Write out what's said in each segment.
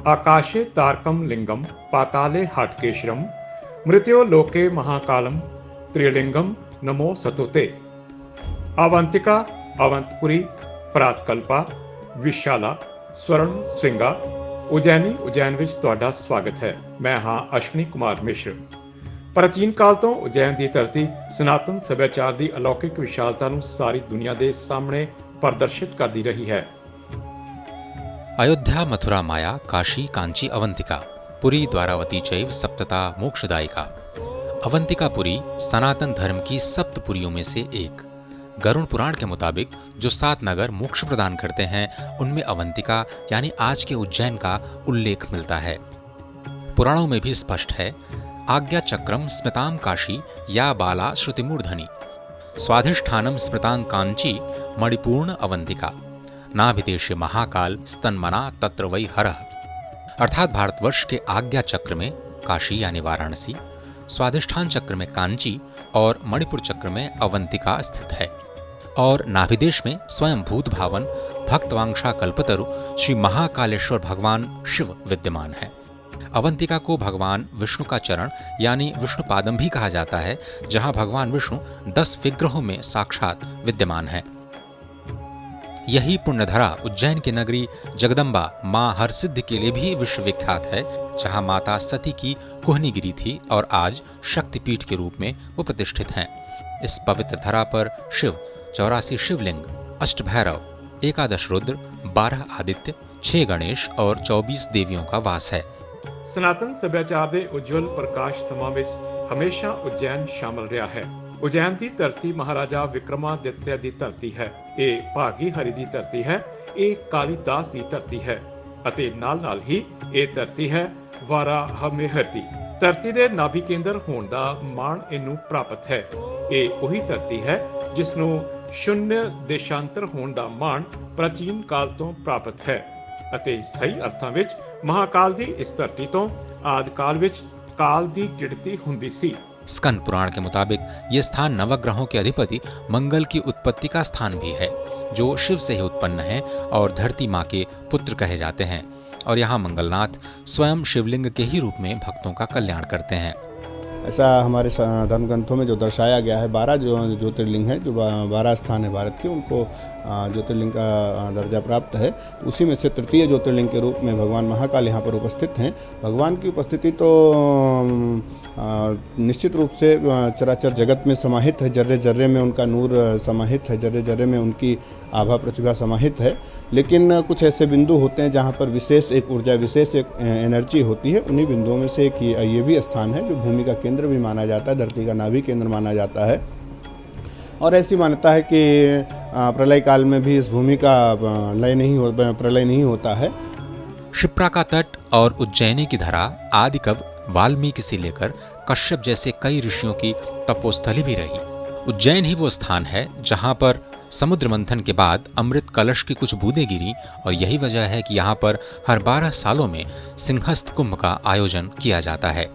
आकाशे तारकम लिंगम पाताले हाटकेशरम मृत्यो लोके महाकालम त्रिलिंगम नमो सतुते। अवंतिका, अवंतपुरी, प्रातकल्पा, विशाला, स्वर्ण श्रृंगा, उज्जैनी उज्जैन विच तुहाडा स्वागत है। मैं हाँ अश्विनी कुमार मिश्र। प्राचीन काल तो उज्जैन की धरती सनातन सभ्याचार की अलौकिक विशालता नूं सारी दुनिया के सामने प्रदर्शित करती रही है। अयोध्या, मथुरा, माया, काशी, कांची, अवंतिका, पुरी, द्वारावती चैव सप्तता मोक्षदायिका। अवंतिकापुरी सनातन धर्म की सप्तपुरियों में से एक। गरुड़ पुराण के मुताबिक जो 7 नगर मोक्ष प्रदान करते हैं उनमें अवंतिका यानी आज के उज्जैन का उल्लेख मिलता है। पुराणों में भी स्पष्ट है, आज्ञा चक्रम स्मृतां काशी या बाला श्रुतिमूर्धनि, स्वाधिष्ठानम स्मृतां कांची मणिपूर्ण अवंतिका, नाभिदेशे महाकाल स्तन्मना तत्र वै हरः। अर्थात भारतवर्ष के आज्ञा चक्र में काशी यानी वाराणसी, स्वाधिष्ठान चक्र में कांची और मणिपुर चक्र में अवंतिका स्थित है। और नाभिदेश में स्वयं भूत भावन भक्तवांशा कल्पतरु श्री महाकालेश्वर भगवान शिव विद्यमान है। अवंतिका को भगवान विष्णु का चरण यानी विष्णुपादम भी कहा जाता है, जहां भगवान विष्णु 10 विग्रहों में साक्षात विद्यमान है। यही पुण्यधरा उज्जैन की नगरी जगदम्बा मां हरसिद्धि के लिए भी विश्वविख्यात है, जहां माता सती की कुहनी गिरी थी और आज शक्तिपीठ के रूप में वो प्रतिष्ठित हैं। इस पवित्र धरा पर शिव 84 शिवलिंग, 8 भैरव, 11 रुद्र, 12 आदित्य, 6 गणेश और 24 देवियों का वास है। सनातन सभ्याचार के उज्जवल प्रकाश थमां विच हमेशा उज्जैन शामिल रहा है। उज्जैन की धरती महाराजा विक्रमादित्य की धरती है। ये भागी हरि की धरती है। ये कालिदास की धरती है अते नाल ही ये धरती है वाराहमेहर दी। धरती के नाभि केंद्र होने का माण इनू प्राप्त है। ये वही धरती है जिसनों शून्य देशांतर होने का माण प्राचीन काल तो प्राप्त है अते सही अर्थां विच महाकाल की इस धरती तो आदि काल विच काल की गिणती हुंदी सी। स्कंद पुराण के मुताबिक ये स्थान नवग्रहों के अधिपति मंगल की उत्पत्ति का स्थान भी है, जो शिव से ही उत्पन्न है और धरती माँ के पुत्र कहे जाते हैं। और यहाँ मंगलनाथ स्वयं शिवलिंग के ही रूप में भक्तों का कल्याण करते हैं। ऐसा हमारे धर्म ग्रंथों में जो दर्शाया गया है, 12 जो ज्योतिर्लिंग हैं, जो 12 स्थान है भारत के, उनको ज्योतिर्लिंग का दर्जा प्राप्त है। उसी में से तृतीय ज्योतिर्लिंग के रूप में भगवान महाकाल यहाँ पर उपस्थित हैं। भगवान की उपस्थिति तो निश्चित रूप से चराचर जगत में समाहित है, जर्रे जर्रे में उनका नूर समाहित है, जर्रे जर्रे में उनकी आभा प्रतिभा समाहित है। लेकिन कुछ ऐसे बिंदु होते हैं जहाँ पर विशेष एक ऊर्जा, विशेष एक एनर्जी होती है। उन्हीं बिंदुओं में से एक ये भी स्थान है जो भूमि का केंद्र भी माना जाता है, धरती का नाभि केंद्र माना जाता है। और ऐसी मान्यता है कि प्रलय काल में भी इस भूमि का प्रलय नहीं होता है। शिप्रा का तट और उज्जैनी की धरा आदि कवि वाल्मीकि से लेकर कश्यप जैसे कई ऋषियों की तपोस्थली भी रही। उज्जैन ही वो स्थान है जहां पर समुद्र मंथन के बाद अमृत कलश की कुछ बूंदें गिरी और यही वजह है कि यहाँ पर हर 12 सालों में सिंहस्थ कुंभ का आयोजन किया जाता है।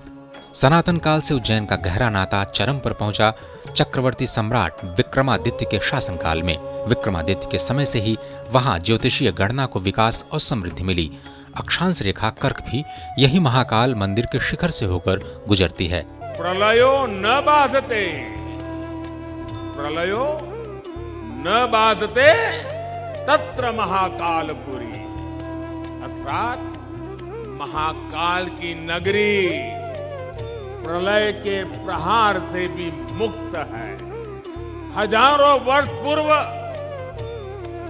सनातन काल से उज्जैन का गहरा नाता चरम पर पहुंचा चक्रवर्ती सम्राट विक्रमादित्य के शासनकाल में। विक्रमादित्य के समय से ही वहां ज्योतिषीय गणना को विकास और समृद्धि मिली। अक्षांश रेखा कर्क भी यही महाकाल मंदिर के शिखर से होकर गुजरती है। प्रलयो न बाधते, प्रलयो न बाधते तत्र महाकालपुरी, अर्थात महाकाल की नगरी प्रलय के प्रहार से भी मुक्त है। हजारों वर्ष पूर्व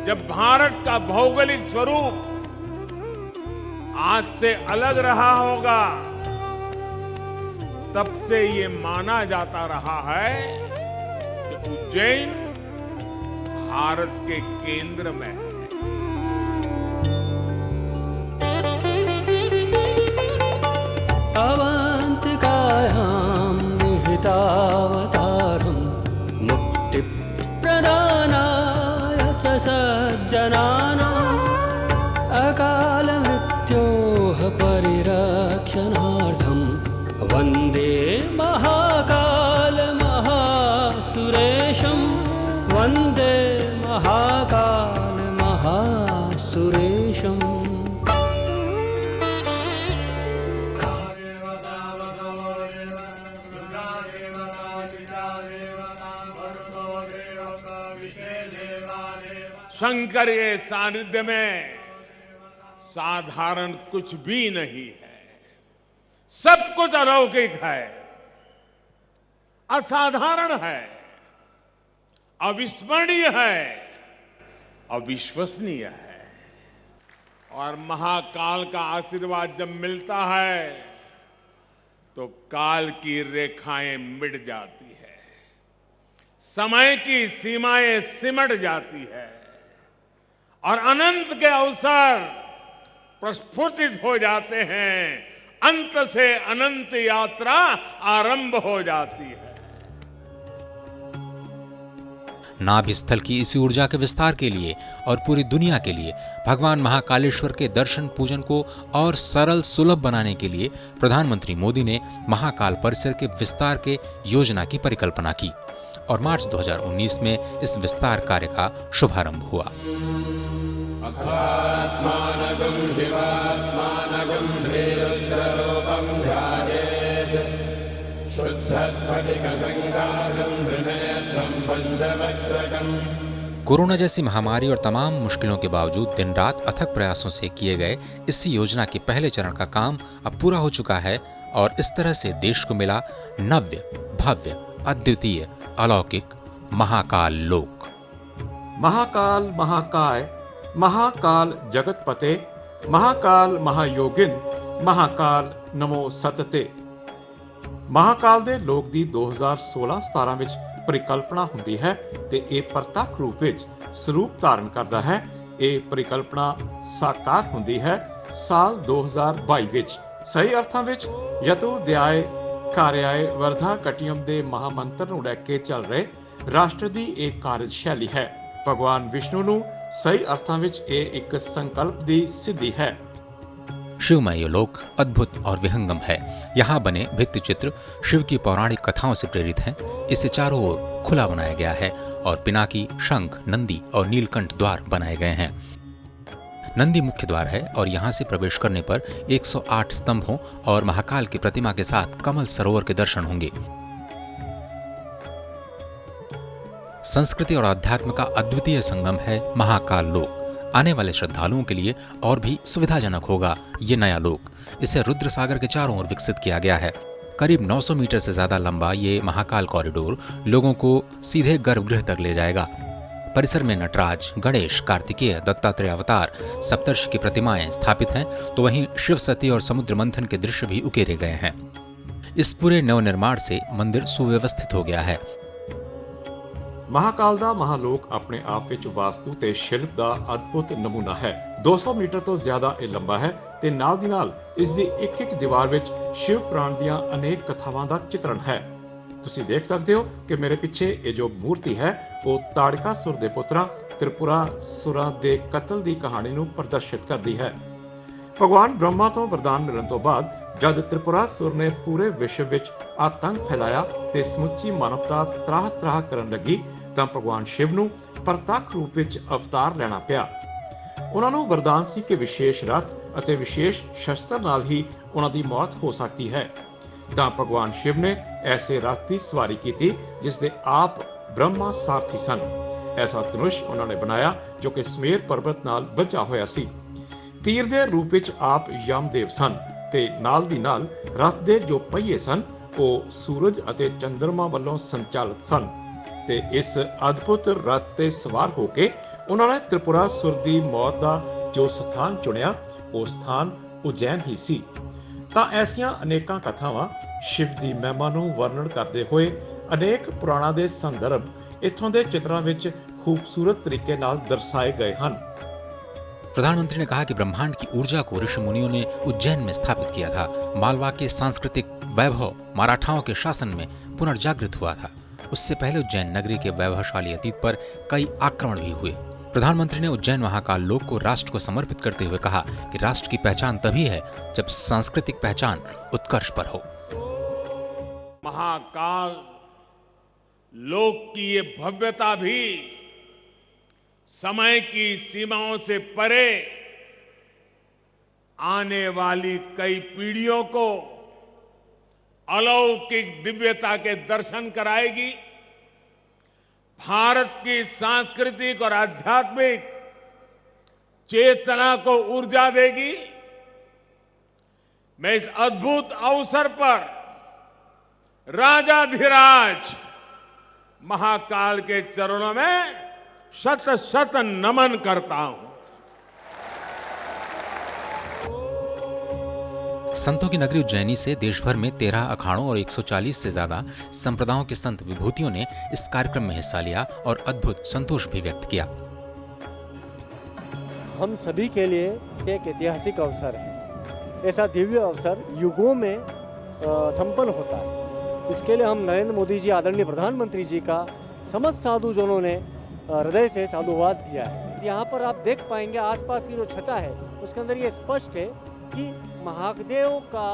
जब भारत का भौगोलिक स्वरूप आज से अलग रहा होगा, तब से ये माना जाता रहा है कि उज्जैन भारत के केंद्र में है। अवंतिकायां निहितावतारं मुक्ति प्रदानाय च सज्जनानां अकाल मृत्योः परिरक्षणार्थं वन्दे महाकाल महासुरेशं, वन्दे महाकाल महासुरेशम्। शंकर के सानिध्य में साधारण कुछ भी नहीं है, सब कुछ अलौकिक है, असाधारण है, अविस्मरणीय है, अविश्वसनीय है। और महाकाल का आशीर्वाद जब मिलता है तो काल की रेखाएं मिट जाती है, समय की सीमाएं सिमट जाती है और अनंत के अवसर प्रस्फुटित हो जाते हैं। अंत से अनंत यात्रा आरंभ हो जाती है। नाभि स्थल की इसी ऊर्जा के विस्तार के लिए और पूरी दुनिया के लिए भगवान महाकालेश्वर के दर्शन पूजन को और सरल सुलभ बनाने के लिए प्रधानमंत्री मोदी ने महाकाल परिसर के विस्तार के योजना की परिकल्पना की और मार्च 2019 में इस विस्तार कार्य का शुभारंभ हुआ। कोरोना जैसी महामारी और तमाम मुश्किलों के बावजूद दिन रात अथक प्रयासों से किए गए इस योजना के पहले चरण का काम अब पूरा हो चुका है और इस तरह से देश को मिला नव्य, भव्य, अद्वितीय, अलौकिक महाकाल लोक। महाकाल महाकाय, महाकाल जगतपते, महाकाल महायोगिन, महाकाल नमो सतते। महाकाल ਦੇ ਲੋਕ ਦੀ 2016-17 ਵਿੱਚ ਪਰਿਕਲਪਨਾ ਹੁੰਦੀ ਹੈ ਤੇ ਇਹ ਪ੍ਰਤੱਖ ਰੂਪ ਵਿੱਚ ਸਰੂਪ ਧਾਰਨ ਕਰਦਾ ਹੈ। ਇਹ ਪਰਿਕਲਪਨਾ ਸਾਕਾਰ ਹੁੰਦੀ ਹੈ ਸਾਲ 2022 ਵਿੱਚ। ਸਹੀ ਅਰਥਾਂ ਵਿੱਚ ਯਤੂ ਦਿਆਏ ਕਾਰਿਆਏ ਵਰਧਾ ਕਟਿਯਮ ਦੇ ਮਹਾਮੰਤਰ ਨੂੰ ਲੈ ਕੇ ਚੱਲ ਰਹੇ ਰਾਸ਼ਟਰ ਦੀ ਇਹ ਕਾਰਜਸ਼ੈਲੀ ਹੈ। ਭਗਵਾਨ ਵਿਸ਼ਨੂੰ ਨੂੰ ਸਹੀ ਅर्थਾਂ ਵਿੱਚ ਇਹ ਇੱਕ संकल्प ਦੀ सिद्धि है। शिवमय ये लोक अद्भुत और विहंगम है। यहाँ बने भित्ति चित्र शिव की पौराणिक कथाओं से प्रेरित हैं। इसे चारों ओर खुला बनाया गया है और पिनाकी, शंख, नंदी और नीलकंठ द्वार बनाए गए हैं। नंदी मुख्य द्वार है और यहाँ से प्रवेश करने पर 108 स्तंभों और महाकाल की प्रतिमा के साथ कमल सरोवर के दर्शन होंगे। संस्कृति और अध्यात्म का अद्वितीय संगम है महाकाल लोक। आने वाले श्रद्धालुओं के लिए और भी सुविधाजनक होगा ये नया लोक। इसे रुद्र सागर के चारों ओर विकसित किया गया है। करीब 900 मीटर से ज्यादा लंबा ये महाकाल कॉरिडोर लोगों को सीधे गर्भगृह तक ले जाएगा। परिसर में नटराज, गणेश, कार्तिकेय, दत्तात्रेय अवतार, सप्तर्षि की प्रतिमाएं स्थापित हैं, तो वहीं शिव सती और समुद्र मंथन के दृश्य भी उकेरे गए हैं। इस पूरे नवनिर्माण से मंदिर सुव्यवस्थित हो गया है। महाकाल ਦਾ ਮਹਾਲੋਕ ਆਪਣੇ ਆਪ ਵਿੱਚ ਵਾਸਤੂ ਤੇ ਸ਼ਿਲਪ ਦਾ ਅਦਭੁਤ ਨਮੂਨਾ ਹੈ। 200 ਮੀਟਰ ਤੋਂ ਜ਼ਿਆਦਾ ਇਹ ਲੰਬਾ ਹੈ ਤੇ ਨਾਲ ਦੀ ਨਾਲ ਇਸ ਦੀ ਇੱਕ ਇੱਕ ਦੀਵਾਰ ਵਿੱਚ ਸ਼ਿਵ ਪੁਰਾਣ ਦੀਆਂ ਅਨੇਕ ਕਥਾਵਾਂ ਦਾ ਚਿਤਰਣ ਹੈ। ਤੁਸੀਂ ਦੇਖ ਸਕਦੇ ਹੋ ਕਿ ਮੇਰੇ ਪਿੱਛੇ ਇਹ ਜੋ ਮੂਰਤੀ ਹੈ ਉਹ ਤਾੜਕਾਸੁਰ ਦੇ ਪੁੱਤਰਾਂ ਤ੍ਰਿਪੁਰਾਸੁਰਾਂ ਦੇ ਕਤਲ ਦੀ ਕਹਾਣੀ ਨੂੰ ਪ੍ਰਦਰਸ਼ਿਤ ਕਰਦੀ ਹੈ। ਭਗਵਾਨ ਬ੍ਰਹਮਾ ਤੋਂ ਵਰਦਾਨ ਮਿਲਣ ਤੋਂ ਬਾਅਦ ਜਦ ਤ੍ਰਿਪੁਰਾਸੁਰ ਨੇ ਪੂਰੇ ਵਿਸ਼ਵ ਵਿੱਚ ਆਤੰਕ ਫੈਲਾਇਆ ਤੇ ਸਮੁੱਚੀ ਮਾਨਵਤਾ ਤਰਾਹ ਕਰਨ ਲੱਗੀ ਤਾਂ ਭਗਵਾਨ ਸ਼ਿਵ ਨੂੰ ਪ੍ਰਤੱਖ ਰੂਪ ਵਿੱਚ ਅਵਤਾਰ ਲੈਣਾ ਪਿਆ। ਉਹਨਾਂ ਨੂੰ ਵਰਦਾਨ ਸੀ ਕਿ ਵਿਸ਼ੇਸ਼ ਰਥ ਅਤੇ ਵਿਸ਼ੇਸ਼ ਸ਼ਸਤਰ ਨਾਲ ਹੀ ਉਹਨਾਂ ਦੀ ਮੌਤ ਹੋ ਸਕਦੀ ਹੈ। ਤਾਂ ਭਗਵਾਨ ਸ਼ਿਵ ਨੇ ਐਸੇ ਰਥ ਦੀ ਸਵਾਰੀ ਕੀਤੀ ਜਿਸ ਦੇ ਆਪ ਬ੍ਰਹਮਾ ਸਾਰਥੀ ਸਨ। ਐਸਾ ਧਨੁਸ਼ ਉਹਨਾਂ ਨੇ ਬਣਾਇਆ ਜੋ ਕਿ ਸਮੇਰ ਪਰਬਤ ਨਾਲ ਬੱਝਾ ਹੋਇਆ ਸੀ। ਤੀਰ ਦੇ ਰੂਪ ਵਿੱਚ ਆਪ ਯਮਦੇਵ ਸਨ ਤੇ ਨਾਲ ਦੀ ਨਾਲ ਰਥ ਦੇ ਜੋ ਪਹੀਏ ਸਨ ਉਹ ਸੂਰਜ ਅਤੇ ਚੰਦਰਮਾ ਵੱਲੋਂ ਸੰਚਾਲਿਤ ਸਨ ਤੇ ਇਸ ਅਦਭੁਤ ਰਥ ਤੇ ਸਵਾਰ ਹੋ ਕੇ ਉਹਨਾਂ ਨੇ ਤ੍ਰਿਪੁਰਾਸੁਰ ਦੀ ਮੌਤ ਦਾ ਜੋ ਸਥਾਨ ਚੁਣਿਆ ਉਹ ਸਥਾਨ ਉਜੈਨ ਹੀ ਸੀ। ਤਾਂ ਐਸੀਆਂ ਅਨੇਕਾਂ ਕਥਾਵਾਂ ਸ਼ਿਵ ਦੀ ਮਹਿਮਾ ਨੂੰ ਵਰਣਨ ਕਰਦੇ ਹੋਏ ਅਨੇਕ ਪੁਰਾਣਾਂ ਦੇ ਸੰਦਰਭ ਇੱਥੋਂ ਦੇ ਚਿੱਤਰਾਂ ਵਿੱਚ खूबसूरत तरीके नाल दर्शाए गए हैं। प्रधानमंत्री ने कहा कि ब्रह्मांड की ऊर्जा को ऋषि मुनियों ने उज्जैन में स्थापित किया था। मालवा के सांस्कृतिक वैभव मराठाओं के शासन में पुनर्जागृत हुआ था। उससे पहले उज्जैन नगरी के वैभवशाली अतीत पर कई आक्रमण भी हुए। प्रधानमंत्री ने उज्जैन महाकाल लोक को राष्ट्र को समर्पित करते हुए कहा कि राष्ट्र की पहचान तभी है जब सांस्कृतिक पहचान उत्कर्ष पर हो। महाकाल लोक की ये भव्यता भी समय की सीमाओं से परे आने वाली कई पीढ़ियों को अलौकिक दिव्यता के दर्शन कराएगी। भारत की सांस्कृतिक और आध्यात्मिक चेतना को ऊर्जा देगी। मैं इस अद्भुत अवसर पर राजाधिराज महाकाल के चरणों में शत शत नमन करता हूं। संतों की नगरी उज्जैनी से देश भर में 13 अखाड़ों और 140 से ज्यादा संप्रदायों के संत विभूतियों ने इस कार्यक्रम में हिस्सा लिया और अद्भुत संतोष भी व्यक्त किया। हम सभी के लिए एक ऐतिहासिक अवसर है। ऐसा दिव्य अवसर युगों में संपन्न होता है। इसके लिए हम नरेंद्र मोदी जी, आदरणीय प्रधानमंत्री जी का समस्त साधुजनों ने हृदय से साधुवाद किया है। यहाँ पर आप देख पाएंगे आसपास की जो छटा है उसके अंदर ये स्पष्ट है कि महादेव का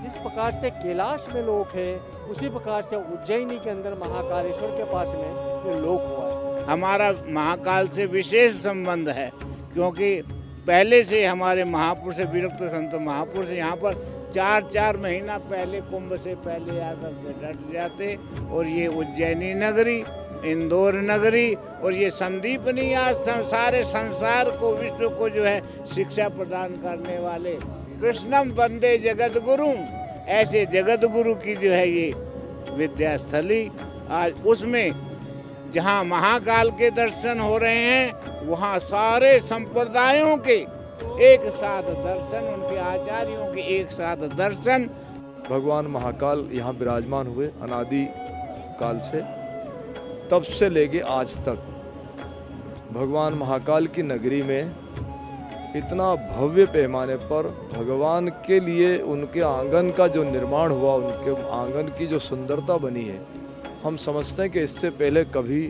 जिस प्रकार से कैलाश में लोक है उसी प्रकार से उज्जैनी के अंदर महाकालेश्वर के पास में ये लोक हुआ है। हमारा महाकाल से विशेष संबंध है, क्योंकि पहले से हमारे महापुरुष विरक्त संत महापुरुष यहाँ पर 4-4 महीना पहले कुंभ से पहले आकर के डट जाते। और ये उज्जैनी नगरी, इंदौर नगरी और ये संदीपनी आश्रम सारे संसार को, विश्व को जो है शिक्षा प्रदान करने वाले कृष्णम वंदे जगत गुरु, ऐसे जगत गुरु की जो है ये विद्यास्थली। आज उसमें जहाँ महाकाल के दर्शन हो रहे हैं वहाँ सारे संप्रदायों के एक साथ दर्शन, उनके आचार्यों के एक साथ दर्शन। भगवान महाकाल यहाँ विराजमान हुए अनादि काल से, तब से लेके आज तक भगवान महाकाल की नगरी में इतना भव्य पैमाने पर भगवान के लिए उनके आंगन का जो निर्माण हुआ, उनके आंगन की जो सुंदरता बनी है, हम समझते हैं कि इससे पहले कभी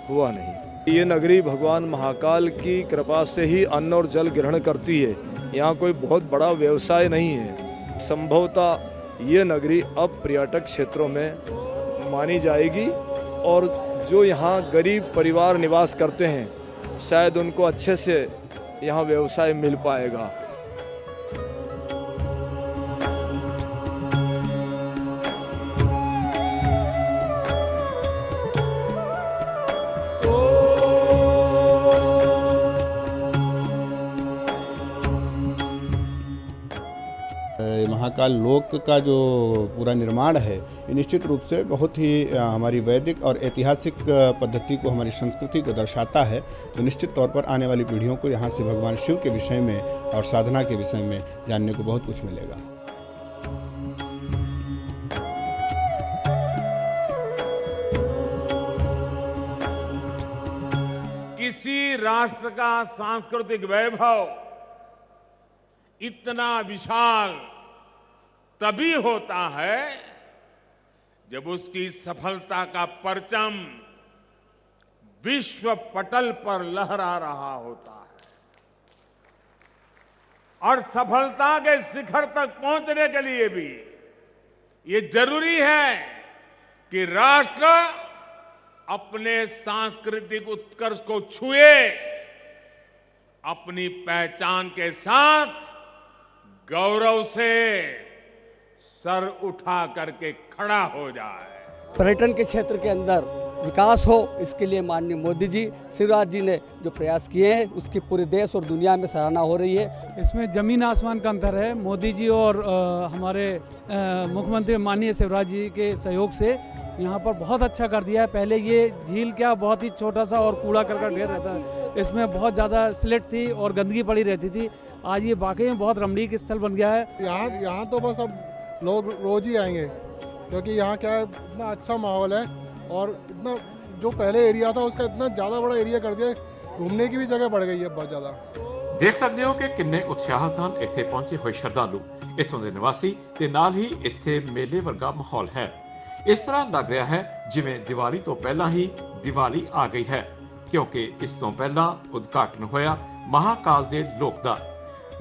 हुआ नहीं। ये नगरी भगवान महाकाल की कृपा से ही अन्न और जल ग्रहण करती है। यहाँ कोई बहुत बड़ा व्यवसाय नहीं है। संभवतः ये नगरी अब पर्यटक क्षेत्रों में मानी जाएगी और जो यहाँ गरीब परिवार निवास करते हैं शायद उनको अच्छे से यहाँ व्यवसाय मिल पाएगा। महाकाल लोक का जो पूरा निर्माण है ये निश्चित रूप से बहुत ही हमारी वैदिक और ऐतिहासिक पद्धति को, हमारी संस्कृति को दर्शाता है। तो निश्चित तौर पर आने वाली पीढ़ियों को यहाँ से भगवान शिव के विषय में और साधना के विषय में जानने को बहुत कुछ मिलेगा। किसी राष्ट्र का सांस्कृतिक वैभव इतना विशाल तभी होता है जब उसकी सफलता का परचम विश्व पटल पर लहरा रहा होता है। और सफलता के शिखर तक पहुंचने के लिए भी ये जरूरी है कि राष्ट्र अपने सांस्कृतिक उत्कर्ष को छुए, अपनी पहचान के साथ गौरव से सर उठा करके खड़ा हो जाए। पर्यटन के क्षेत्र के अंदर विकास हो, इसके लिए माननीय मोदी जी, शिवराज जी ने जो प्रयास किए हैं उसकी पूरे देश और दुनिया में सराहना हो रही है। इसमें जमीन आसमान का अंतर है। मोदी जी और हमारे मुख्यमंत्री माननीय शिवराज जी के सहयोग से यहाँ पर बहुत अच्छा कर दिया है। पहले ये झील क्या बहुत ही छोटा सा और कूड़ा करकट ढेर रहता है, इसमें बहुत ज़्यादा स्लेट थी और गंदगी पड़ी रहती थी। आज ये वाकई में बहुत रमणीक स्थल बन गया है। यहाँ तो बस अब लोग रोज ही आएंगे, क्योंकि यहाँ क्या है, इतना अच्छा माहौल है और इतना जो पहले एरिया था उसका इतना ज़्यादा बड़ा एरिया कर दिया, घूमने की भी जगह बढ़ गई है बहुत ज़्यादा। ਦੇਖ ਸਕਦੇ ਹੋ ਕਿ ਕਿੰਨੇ ਉਤਸ਼ਾਹਤ ਹਨ ਇੱਥੇ ਪਹੁੰਚੇ ਹੋਏ ਸ਼ਰਧਾਲੂ, ਇੱਥੋਂ ਦੇ ਨਿਵਾਸੀ ਤੇ ਨਾਲ ਹੀ ਇੱਥੇ ਮੇਲੇ ਵਰਗਾ ਮਾਹੌਲ ਹੈ। ਇਸ ਤਰ੍ਹਾਂ ਲੱਗ ਰਿਹਾ ਹੈ ਜਿਵੇਂ ਦੀਵਾਲੀ ਤੋਂ ਪਹਿਲਾਂ ਹੀ ਦੀਵਾਲੀ ਆ ਗਈ ਹੈ, ਕਿਉਂਕਿ ਇਸ ਤੋਂ ਪਹਿਲਾਂ ਉਦਘਾਟਨ ਹੋਇਆ ਮਹਾਕਾਲ ਦੇ ਲੋਕ ਦਾ।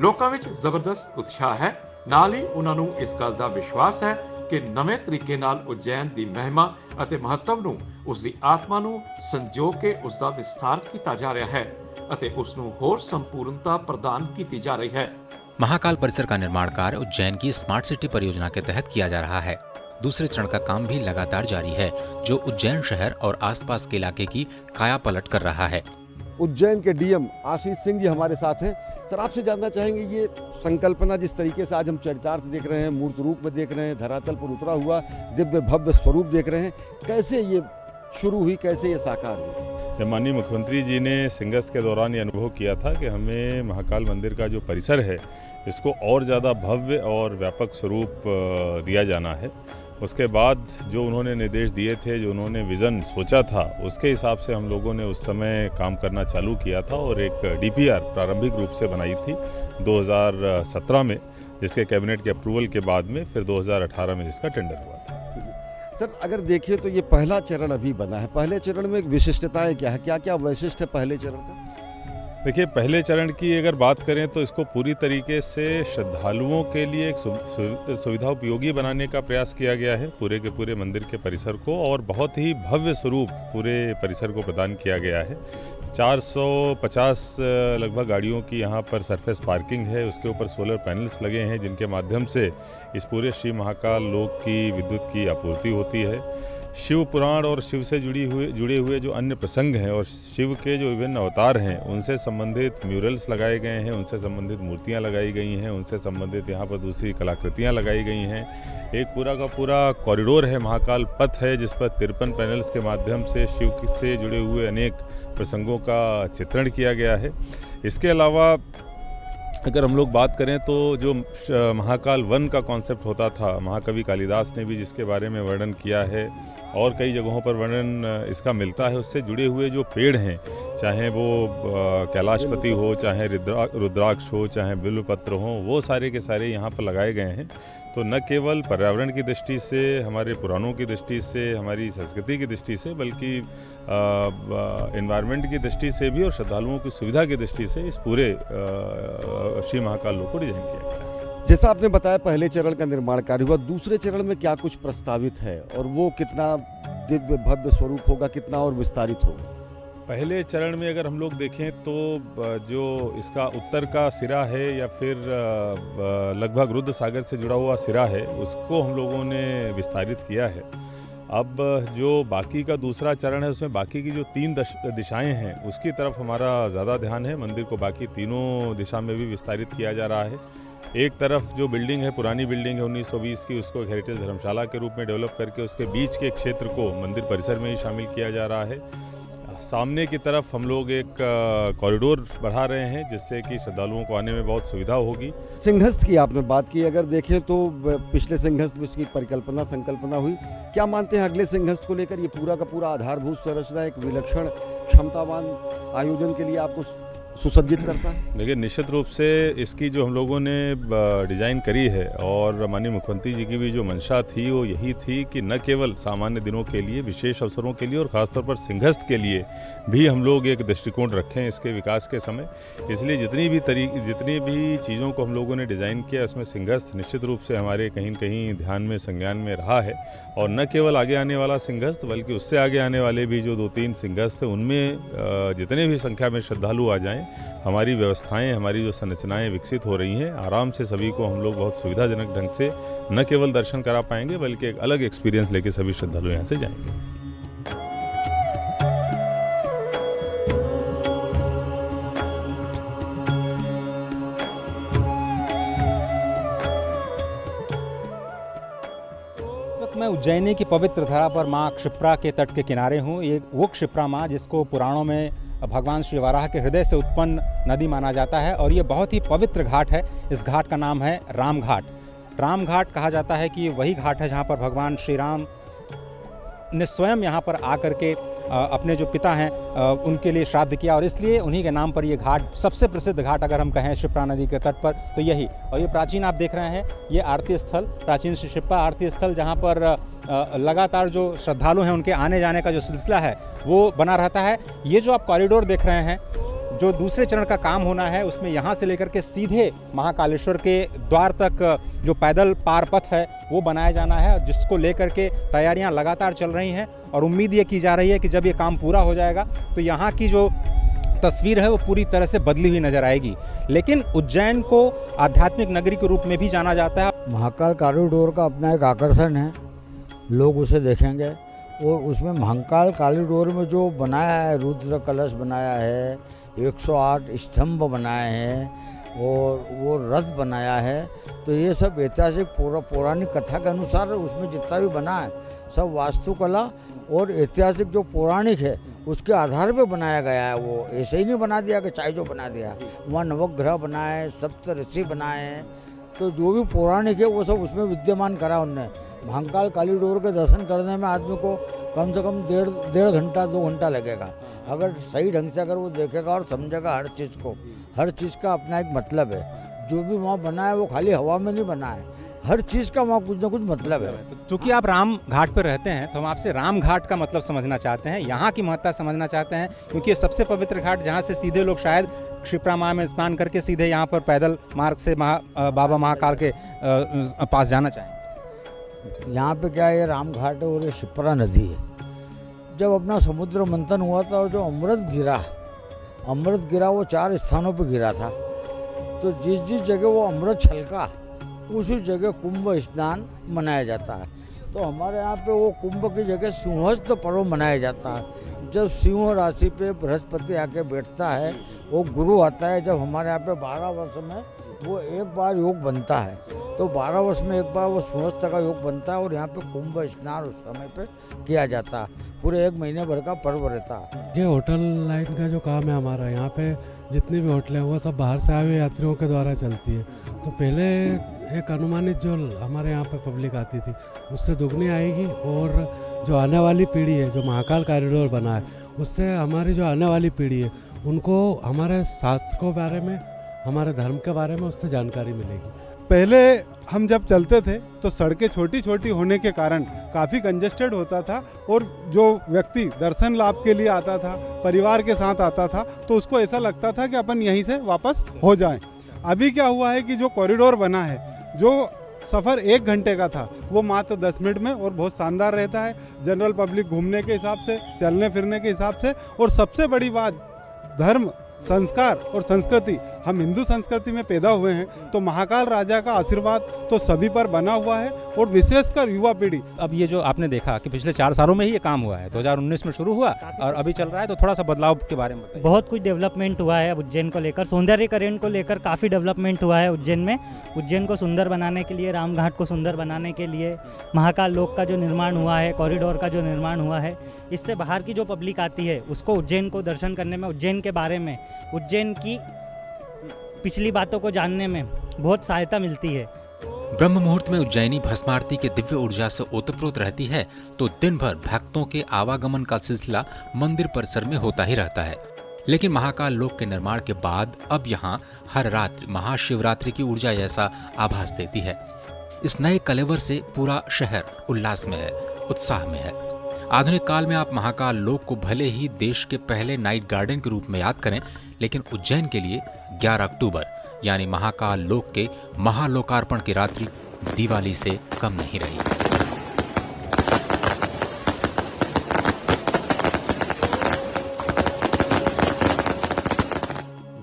ਲੋਕਾਂ ਵਿੱਚ ਜ਼ਬਰਦਸਤ ਉਤਸ਼ਾਹ ਹੈ, ਨਾਲ ਹੀ ਉਹਨਾਂ ਨੂੰ ਇਸ ਗੱਲ ਦਾ ਵਿਸ਼ਵਾਸ ਹੈ ਕਿ ਨਵੇਂ ਤਰੀਕੇ ਨਾਲ ਉਜੈਨ ਦੀ ਮਹਿਮਾ ਅਤੇ ਮਹੱਤਵ ਨੂੰ, ਉਸ ਦੀ ਆਤਮਾ ਨੂੰ ਸੰਜੋ ਕੇ ਉਸ ਦਾ ਵਿਸਥਾਰ ਕੀਤਾ ਜਾ ਰਿਹਾ ਹੈ ਅਤੇ ਉਸ ਨੂੰ ਹੋਰ ਸੰਪੂਰਨਤਾ प्रदान की जा रही है। महाकाल परिसर का निर्माण कार्य उज्जैन की स्मार्ट सिटी परियोजना के तहत किया जा रहा है। दूसरे चरण का काम भी लगातार जारी है, जो उज्जैन शहर और आसपास के इलाके की काया पलट कर रहा है। उज्जैन के डीएम आशीष सिंह जी हमारे साथ हैं। सर, आपसे जानना चाहेंगे, ये संकल्पना जिस तरीके से आज हम चरितार्थ देख रहे हैं, मूर्त रूप में देख रहे हैं, धरातल पर उतरा हुआ दिव्य भव्य स्वरूप देख रहे हैं, कैसे ये शुरू हुई, कैसे ये साकार हुई? माननीय मुख्यमंत्री जी ने सिंहस्थ के दौरान ये अनुभव किया था कि हमें महाकाल मंदिर का जो परिसर है इसको और ज़्यादा भव्य और व्यापक स्वरूप दिया जाना है। उसके बाद जो उन्होंने निर्देश दिए थे, जो उन्होंने विज़न सोचा था, उसके हिसाब से हम लोगों ने उस समय काम करना चालू किया था और एक डीपीआर प्रारंभिक रूप से बनाई थी 2017 में, जिसके कैबिनेट के अप्रूवल के बाद में फिर 2018 में इसका टेंडर हुआ था। सर, अगर देखिए तो ये पहला चरण अभी बना है, पहले चरण में एक विशिष्टताएं क्या है, क्या क्या वैशिष्ट्य है पहले चरण का? देखिए, पहले चरण की अगर बात करें तो इसको पूरी तरीके से श्रद्धालुओं के लिए एक सुविधा उपयोगी बनाने का प्रयास किया गया है, पूरे के पूरे मंदिर के परिसर को, और बहुत ही भव्य स्वरूप पूरे परिसर को प्रदान किया गया है। 450 लगभग गाड़ियों की यहाँ पर सरफेस पार्किंग है, उसके ऊपर सोलर पैनल्स लगे हैं जिनके माध्यम से इस पूरे श्री महाकाल लोक की विद्युत की आपूर्ति होती है। शिव पुराण और शिव से जुड़े हुए जो अन्य प्रसंग हैं और शिव के जो विभिन्न अवतार हैं उनसे संबंधित म्यूरल्स लगाए गए हैं, उनसे संबंधित मूर्तियां लगाई गई हैं, उनसे संबंधित यहाँ पर दूसरी कलाकृतियां लगाई गई हैं। एक पूरा का पूरा कॉरिडोर है, महाकाल पथ है, जिस पर 53 पैनल्स के माध्यम से शिव से जुड़े हुए अनेक प्रसंगों का चित्रण किया गया है। इसके अलावा अगर हम लोग बात करें तो जो महाकाल वन का कॉन्सेप्ट होता था, महाकवि कालिदास ने भी जिसके बारे में वर्णन किया है और कई जगहों पर वर्णन इसका मिलता है, उससे जुड़े हुए जो पेड़ हैं, चाहे वो कैलाशपति हो, चाहे रुद्राक्ष हो, चाहे बिल्वपत्र हो, वो सारे के सारे यहाँ पर लगाए गए हैं। तो न केवल पर्यावरण की दृष्टि से, हमारे पुराणों की दृष्टि से, हमारी संस्कृति की दृष्टि से, बल्कि एनवायरनमेंट की दृष्टि से भी और श्रद्धालुओं की सुविधा की दृष्टि से इस पूरे श्री महाकाल लोक को डिजाइन किया गया है। जैसा आपने बताया पहले चरण का निर्माण कार्य हुआ, दूसरे चरण में क्या कुछ प्रस्तावित है और वो कितना दिव्य भव्य स्वरूप होगा, कितना और विस्तारित होगा? पहले चरण में अगर हम लोग देखें तो जो इसका उत्तर का सिरा है या फिर लगभग रुद्र सागर से जुड़ा हुआ सिरा है, उसको हम लोगों ने विस्तारित किया है। अब जो बाकी का दूसरा चरण है उसमें बाकी की जो 3 दिशाएं हैं उसकी तरफ हमारा ज़्यादा ध्यान है। मंदिर को बाकी तीनों दिशा में भी विस्तारित किया जा रहा है। एक तरफ जो बिल्डिंग है, पुरानी बिल्डिंग है 1920 की, उसको हेरिटेज धर्मशाला के रूप में डेवलप करके उसके बीच के क्षेत्र को मंदिर परिसर में ही शामिल किया जा रहा है। सामने की तरफ हम लोग एक कॉरिडोर बढ़ा रहे हैं जिससे कि श्रद्धालुओं को आने में बहुत सुविधा होगी। सिंहस्थ की आपने बात की, अगर देखें तो पिछले सिंहस्थ में इसकी परिकल्पना संकल्पना हुई, क्या मानते हैं अगले सिंहस्थ को लेकर ये पूरा का पूरा आधारभूत संरचना एक विलक्षण क्षमतावान आयोजन के लिए आपको सुसज्जित करता है? देखिए, निश्चित रूप से इसकी जो हम लोगों ने डिज़ाइन करी है और माननीय मुख्यमंत्री जी की भी जो मंशा थी वो यही थी कि न केवल सामान्य दिनों के लिए, विशेष अवसरों के लिए और ख़ासतौर पर सिंहस्थ के लिए भी हम लोग एक दृष्टिकोण रखें इसके विकास के समय। इसलिए जितनी भी चीज़ों को हम लोगों ने डिज़ाइन किया उसमें सिंहस्थ निश्चित रूप से हमारे कहीं न कहीं ध्यान में, संज्ञान में रहा है। और न केवल आगे आने वाला सिंहस्थ बल्कि उससे आगे आने वाले भी जो 2-3 सिंहस्थ हैं उनमें जितने भी संख्या में श्रद्धालु आ जाएँ, हमारी व्यवस्थाएं, हमारी जो संरचनाएं विकसित हो रही हैं, आराम से सभी को हम लोग बहुत सुविधाजनक ढंग से न केवल दर्शन करा पाएंगे बल्कि एक अलग एक्सपीरियंस लेके सभी श्रद्धालु यहाँ से जाएंगे। मैं उज्जैनी की पवित्र धरा पर माँ क्षिप्रा के तट के किनारे हूँ। ये वो क्षिप्रा माँ जिसको पुराणों में भगवान श्री वराह के हृदय से उत्पन्न नदी माना जाता है और ये बहुत ही पवित्र घाट है। इस घाट का नाम है राम घाट। राम घाट कहा जाता है कि वही घाट है जहाँ पर भगवान श्री राम ने स्वयं यहाँ पर आकर के अपने जो पिता हैं उनके लिए श्राद्ध किया और इसलिए उन्हीं के नाम पर ये घाट, सबसे प्रसिद्ध घाट अगर हम कहें क्षिप्रा नदी के तट पर तो यही। और ये प्राचीन आप देख रहे हैं, ये आरती स्थल, प्राचीन श्री क्षिप्रा आरती स्थल, जहाँ पर लगातार जो श्रद्धालु हैं उनके आने जाने का जो सिलसिला है वो बना रहता है। ये जो आप कॉरिडोर देख रहे हैं, जो दूसरे चरण का काम होना है उसमें यहाँ से लेकर के सीधे महाकालेश्वर के द्वार तक जो पैदल पार पथ है वो बनाया जाना है, जिसको लेकर के तैयारियां लगातार चल रही हैं और उम्मीद ये की जा रही है कि जब ये काम पूरा हो जाएगा तो यहाँ की जो तस्वीर है वो पूरी तरह से बदली हुई नजर आएगी। लेकिन उज्जैन को आध्यात्मिक नगरी के रूप में भी जाना जाता है। महाकाल कॉरिडोर का अपना एक आकर्षण है, लोग उसे देखेंगे और उसमें महाकाल कॉरिडोर में जो बनाया है, रुद्र कलश बनाया है, 108 स्तंभ बनाए हैं और वो रथ बनाया है, तो ये सब ऐतिहासिक पौराणिक कथा के अनुसार उसमें जितना भी बना है सब वास्तुकला और ऐतिहासिक जो पौराणिक है उसके आधार पे बनाया गया है। वो ऐसे ही नहीं बना दिया कि चाहे जो बना दिया। वहाँ नवग्रह बनाए, सप्त ऋषि बनाए हैं, तो जो भी पौराणिक है वो सब उसमें विद्यमान करा उनने। महाकाल कॉरिडोर के दर्शन करने में आदमी को कम से कम डेढ़ घंटा 2 घंटा लगेगा, अगर सही ढंग से अगर वो देखेगा और समझेगा हर चीज़ को। हर चीज़ का अपना एक मतलब है, जो भी वहाँ बना है वो खाली हवा में नहीं बना है, हर चीज़ का वहाँ कुछ ना कुछ मतलब है। चूँकि आप राम घाट पर रहते हैं तो हम आपसे राम घाट का मतलब समझना चाहते हैं, यहाँ की महत्ता समझना चाहते हैं, क्योंकि ये सबसे पवित्र घाट जहाँ से सीधे लोग शायद क्षिप्रा माँ में स्नान करके सीधे यहाँ पर पैदल मार्ग से बाबा महाकाल के पास जाना चाहें। यहाँ पे क्या है, ये राम घाट है और ये क्षिप्रा नदी है। जब अपना समुद्र मंथन हुआ था और जो अमृत गिरा वो 4 स्थानों पे गिरा था, तो जिस जिस जगह वो अमृत छलका उसी जगह कुंभ स्नान मनाया जाता है। तो हमारे यहाँ पे वो कुंभ की जगह सिंहस्थ पर्व मनाया जाता है। जब सिंह राशि पे बृहस्पति आके बैठता है, वो गुरु आता है, जब हमारे यहाँ पे 12 वर्ष में वो एक बार योग बनता है, तो 12 वर्ष में एक बार वो सिंहस्थ का योग बनता है और यहाँ पे कुंभ स्नान उस समय पे किया जाता है। पूरे 1 महीने भर का पर्व रहता है। ये होटल लाइन का जो काम है हमारा, यहाँ पे जितनी भी होटलें हैं वो सब बाहर से आए हुए यात्रियों के द्वारा चलती है। तो पहले एक अनुमानित जो हमारे यहाँ पे पब्लिक आती थी उससे दुगनी आएगी, और जो आने वाली पीढ़ी है, जो महाकाल कॉरिडोर बना है, उससे हमारी जो आने वाली पीढ़ी है उनको हमारे शास्त्र के बारे में, हमारे धर्म के बारे में उससे जानकारी मिलेगी। पहले हम जब चलते थे तो सड़कें छोटी छोटी होने के कारण काफ़ी कंजेस्टेड होता था, और जो व्यक्ति दर्शन लाभ के लिए आता था, परिवार के साथ आता था, तो उसको ऐसा लगता था कि अपन यहीं से वापस हो जाएं। अभी क्या हुआ है कि जो कॉरिडोर बना है, जो सफ़र 1 घंटे का था वो मात्र 10 मिनट में और बहुत शानदार रहता है, जनरल पब्लिक घूमने के हिसाब से, चलने फिरने के हिसाब से। और सबसे बड़ी बात, धर्म, संस्कार और संस्कृति, हम हिंदू संस्कृति में पैदा हुए हैं, तो महाकाल राजा का आशीर्वाद तो सभी पर बना हुआ है, और विशेषकर युवा पीढ़ी। अब ये जो आपने देखा कि पिछले 4 सालों में ही ये काम हुआ है, 2019 में शुरू हुआ और अभी चल रहा है, तो थोड़ा सा बदलाव के बारे में बताइए। बहुत कुछ डेवलपमेंट हुआ है उज्जैन को लेकर, सौंदर्यीकरण को लेकर काफ़ी डेवलपमेंट हुआ है उज्जैन में। उज्जैन को सुंदर बनाने के लिए, रामघाट को सुंदर बनाने के लिए, महाकाल लोक का जो निर्माण हुआ है, कॉरिडोर का जो निर्माण हुआ है, इससे बाहर की जो पब्लिक आती है उसको उज्जैन को दर्शन करने में, उज्जैन के बारे में, उज्जैन की पिछली बातों को जानने में बहुत सहायता मिलती है। ब्रह्म मुहूर्त में उज्जैनी भस्म आरती के दिव्य ऊर्जा से ओतप्रोत रहती है, तो दिन भर भक्तों के आवागमन का सिलसिला मंदिर परिसर में होता ही रहता है। लेकिन महाकाल लोक के निर्माण के बाद अब यहाँ हर रात्रि महाशिवरात्रि की ऊर्जा जैसा आभास देती है। इस नए कलेवर से पूरा शहर उल्लास में है, उत्साह में है। आधुनिक काल में आप महाकाल लोक को भले ही देश के पहले नाइट गार्डन के रूप में याद करें, लेकिन उज्जैन के लिए 11 अक्टूबर यानी महाकाल लोक के महालोकार्पण की रात्रि दिवाली से कम नहीं रही।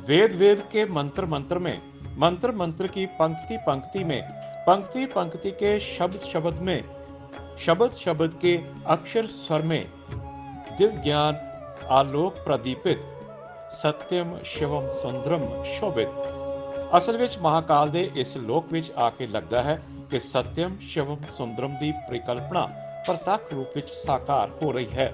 वेद के मंत्र में, मंत्र की पंक्ति में, पंक्ति के शब्द में, शब्द के अक्षर स्वर में दिव्य ज्ञान आलोक प्रदीपित, सत्यम शिवम सुंदरम शोभित। असल विच महाकाल दे इस लोक विच आके लगता है कि सत्यम शिवम सुंदरम दी परिकल्पना प्रत्यक्ष रूप विच साकार हो रही है।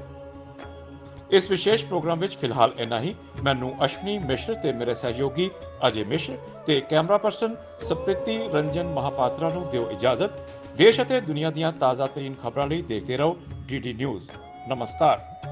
इस विशेष प्रोग्राम विच फिलहाल इन्ना ही। मैनू अश्विनी मिश्र ते मेरे सहयोगी अजय मिश्र ते कैमरा पर्सन सप्रीति रंजन महापात्रा नू दिओ इजाजत। देश अते दुनिया दीयां ताज़ा तरीन खबरां लई देखते रहो DD न्यूज़। नमस्कार।